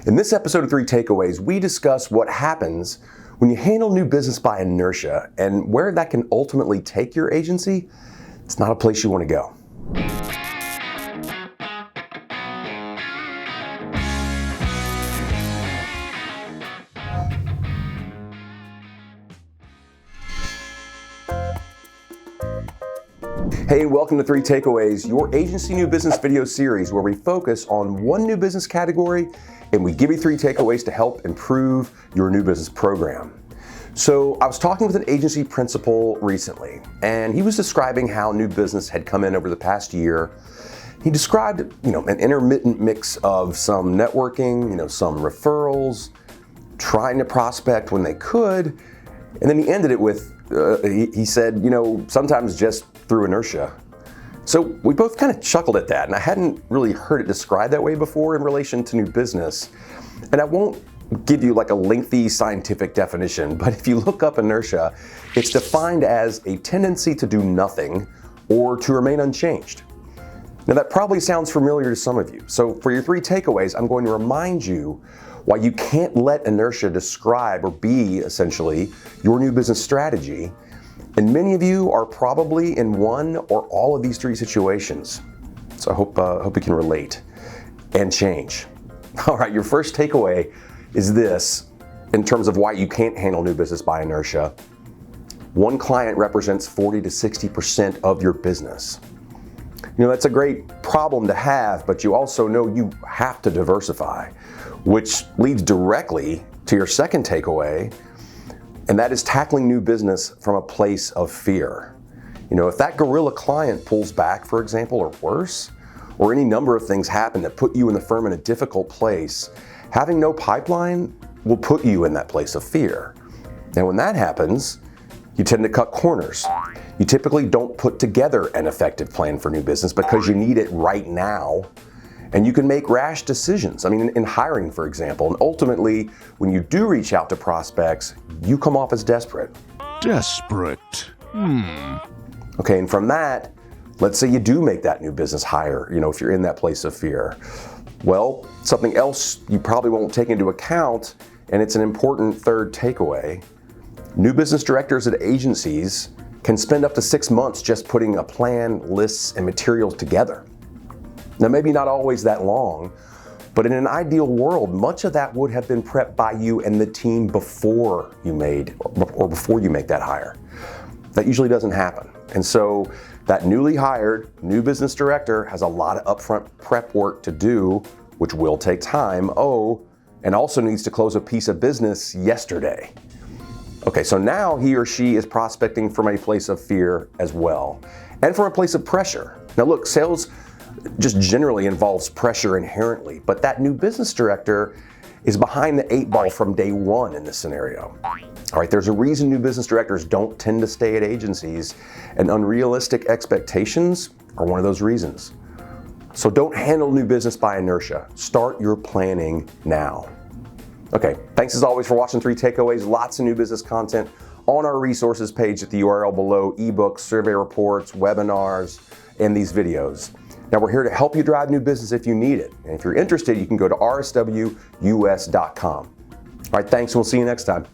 In this episode of 3 Takeaways, we discuss what happens when you handle new business by inertia and where that can ultimately take your agency. It's not a place you want to go. Hey, welcome to 3 Takeaways, your agency new business video series where we focus on one new business category and we give you 3 takeaways to help improve your new business program. So I was talking with an agency principal recently, and he was describing how new business had come in over the past year. He described, an intermittent mix of some networking, some referrals, trying to prospect when they could, and then he ended it with, he said, sometimes just through inertia. So we both kind of chuckled at that, and I hadn't really heard it described that way before in relation to new business. And I won't give you like a lengthy scientific definition, but if you look up inertia, it's defined as a tendency to do nothing or to remain unchanged. Now that probably sounds familiar to some of you. So for your 3 takeaways, I'm going to remind you why you can't let inertia describe or be essentially your new business strategy. And many of you are probably in one or all of these 3 situations. So I hope you can relate and change. All right, your first takeaway is this in terms of why you can't handle new business by inertia. One client represents 40 to 60% of your business. That's a great problem to have, but you also know you have to diversify, which leads directly to your second takeaway, and that is tackling new business from a place of fear. If that gorilla client pulls back, for example, or worse, or any number of things happen that put you and the firm in a difficult place, having no pipeline will put you in that place of fear. Now, when that happens, you tend to cut corners. You typically don't put together an effective plan for new business because you need it right now. And you can make rash decisions. In hiring, for example, and ultimately, when you do reach out to prospects, you come off as desperate. Desperate. Okay, and from that, let's say you do make that new business hire, if you're in that place of fear. Well, something else you probably won't take into account, and it's an important third takeaway, new business directors at agencies can spend up to 6 months just putting a plan, lists, and materials together. Now, maybe not always that long, but in an ideal world, much of that would have been prepped by you and the team before you make that hire. That usually doesn't happen. And so that newly hired new business director has a lot of upfront prep work to do, which will take time. And also needs to close a piece of business yesterday. Okay, so now he or she is prospecting from a place of fear as well, and from a place of pressure. Now look, sales just generally involves pressure inherently, but that new business director is behind the 8 ball from day one in this scenario. All right, there's a reason new business directors don't tend to stay at agencies, and unrealistic expectations are one of those reasons. So don't handle new business by inertia. Start your planning now. Okay, thanks as always for watching 3 Takeaways. Lots of new business content on our resources page at the URL below, ebooks, survey reports, webinars, and these videos. Now we're here to help you drive new business if you need it. And if you're interested, you can go to rswus.com. All right, thanks, and we'll see you next time.